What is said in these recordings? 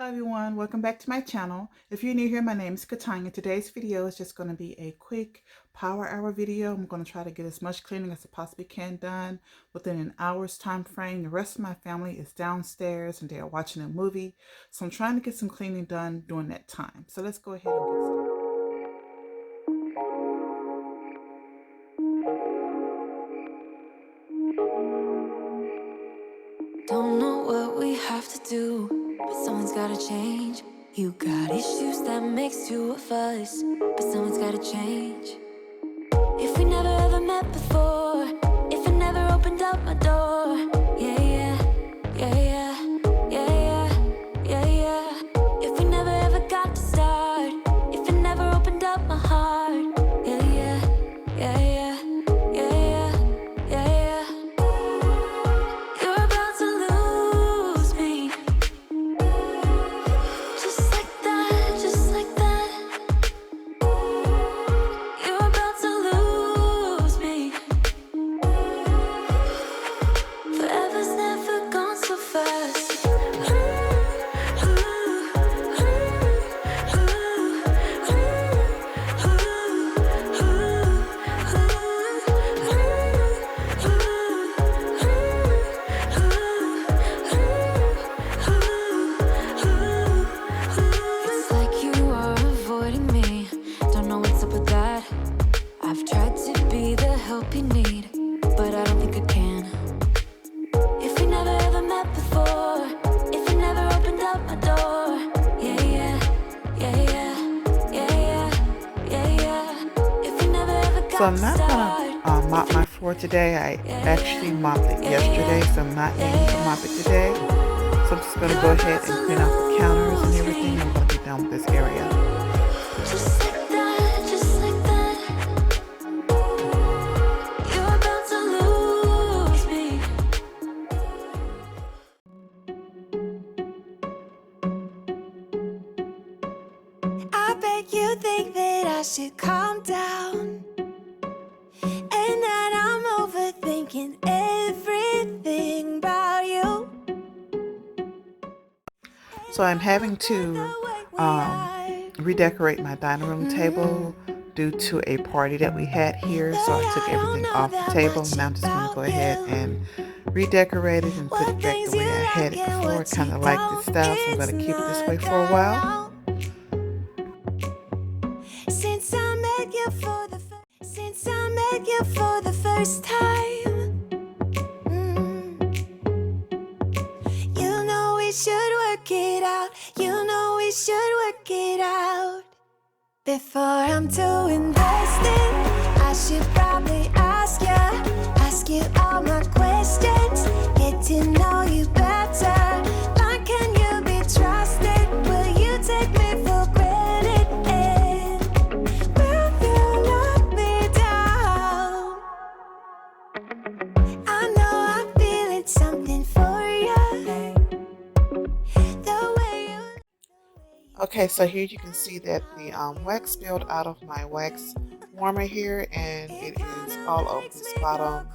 Hello everyone, welcome back to my channel. If you're new here, my name is Katanya. Today's video is just going to be a quick power hour video. I'm going to try to get as much cleaning as I possibly can done within an hour's time frame. The rest of my family is downstairs and they are watching a movie. So I'm trying to get some cleaning done during that time. So let's go ahead and get started. Don't know what we have to do, but someone's gotta change. You got issues that makes you a fuss, but someone's gotta change. If we never ever met before, if I never opened up my door, yeah, yeah, yeah, yeah, yeah, yeah, yeah, yeah. If we never ever got to start, if I never opened up my heart, yeah, yeah, yeah, yeah, yeah, yeah, yeah, yeah. You're about to lose me, just like that, just like that. You're about to lose me. Forever's never gone so fast. It's like you are avoiding me. Don't know what's up with that. I've tried to be the help you need, but I don't think I can. If we never ever met before, if I never opened up my door, yeah, yeah, yeah, yeah, yeah, yeah, yeah, yeah. If we never ever got So I'm to not start. going to mop my floor today. I actually mopped it yesterday, so I'm not needing to mop it today. So I'm just going to go ahead and clean out the counters and everything. I'm going to be done with this area. Just like that, just like that. You're about to lose me. I bet you think that I should calm down, and that I'm overthinking everything about you. So I'm having to redecorate my dining room table due to a party that we had here. So I took everything off the table. Now I'm just going to go ahead and redecorate it and put it back the way I had it before. I kind of like this style, so I'm going to keep it this way for a while. Since I met you for the first time, you know we should work it out. You know we should work it out. Before I'm too invested, I should probably ask you all my questions, get to know you better. Like, can you be trusted? Will you take me for granted? And will you let me down? I know I'm feeling something for you. The way you. Okay, so here you can see that the wax spilled out of my wax warmer here, and it is all over this bottom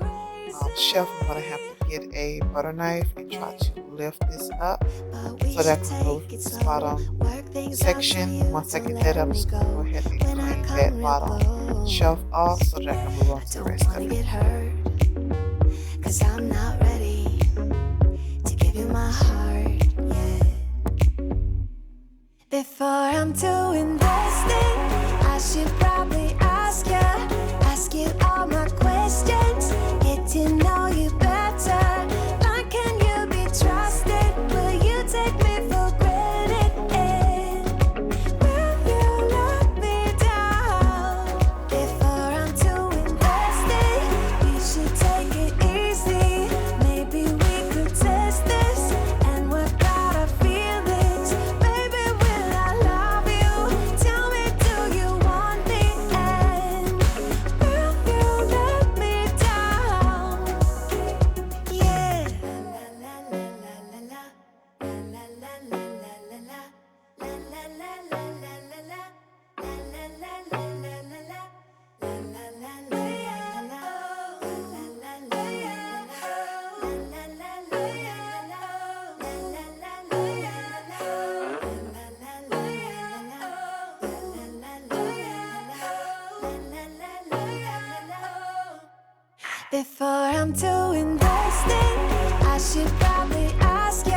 shelf. I'm going to have to get a butter knife and try to lift this up so that I can remove this bottom section. Once I get that up, I'm just going to go ahead and clean that bottom shelf off so that I can move on to the rest of it. 'Cause I'm not ready to give you my heart yet. Before I'm too invested, I should probably ask you all my questions, get to know you better. Like, can you be trusted? Will you take me for granted? And will you let me down? Before I'm too invested, Before I'm too invested, I should probably ask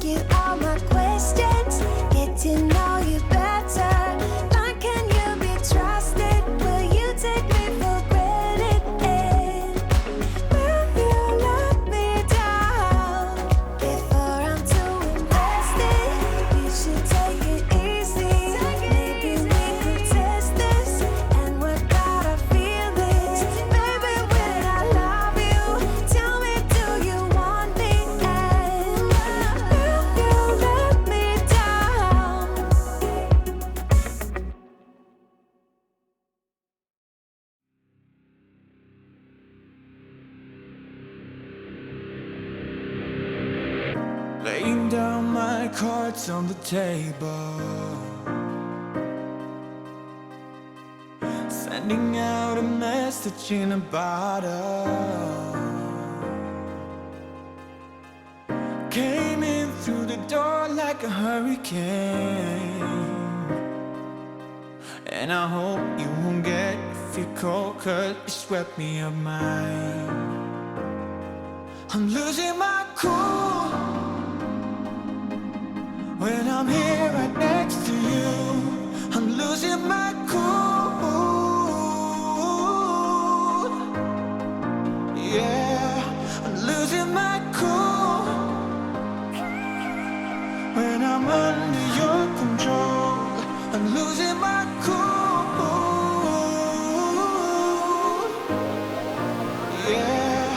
you all my questions, get to know you better. Like, can you be trusted? Will you take me for granted? Will you let me down? Before I'm too invested, you should take it easy. Maybe we could test this and work out our feelings. Baby, when I love you, tell me, do you want me? And will you let me down? Laying down my cards on the table, sending out a message in a bottle. Came in through the door like a hurricane, and I hope you won't get feel cold, 'cause you swept me up mine. I'm losing my cool when I'm here right next to you. I'm losing my cool. Yeah, I'm losing my cool when I'm under your control. I'm losing my cool. Yeah.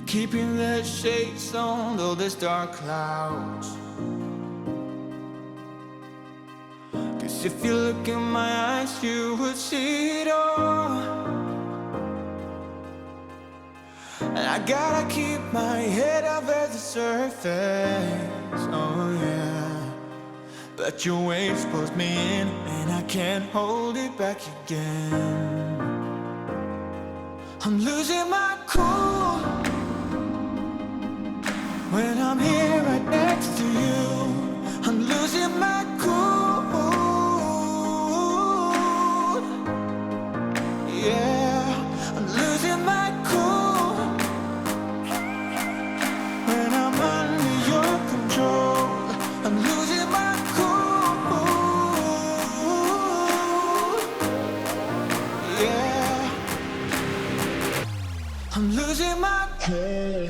Keeping the shades on, though there's dark clouds. 'Cause if you look in my eyes, you would see it all. And I gotta keep my head over the surface, oh yeah. But your waves pulls me in, and I can't hold it back again. I'm losing my cool when I'm here right next to you. I'm losing my cool. Yeah, I'm losing my cool when I'm under your control. I'm losing my cool. Yeah, I'm losing my cool.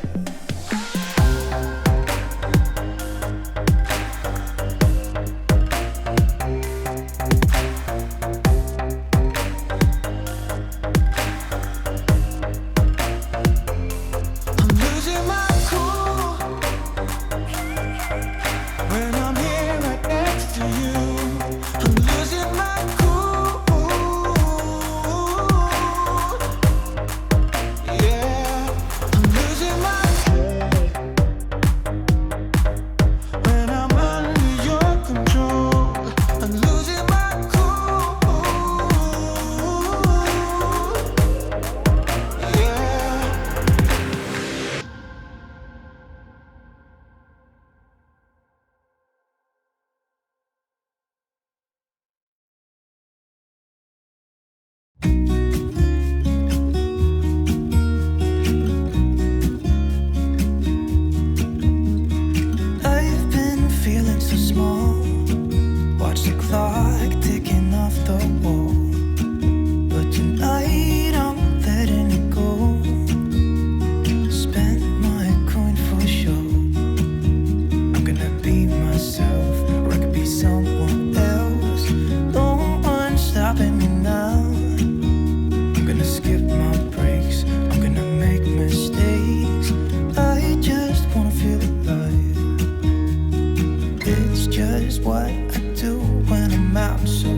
mountain, so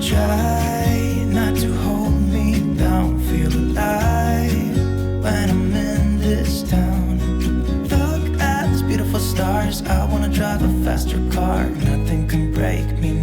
try not to hold me down. Feel alive when I'm in this town. Look at these beautiful stars. I wanna drive a faster car. Nothing can break me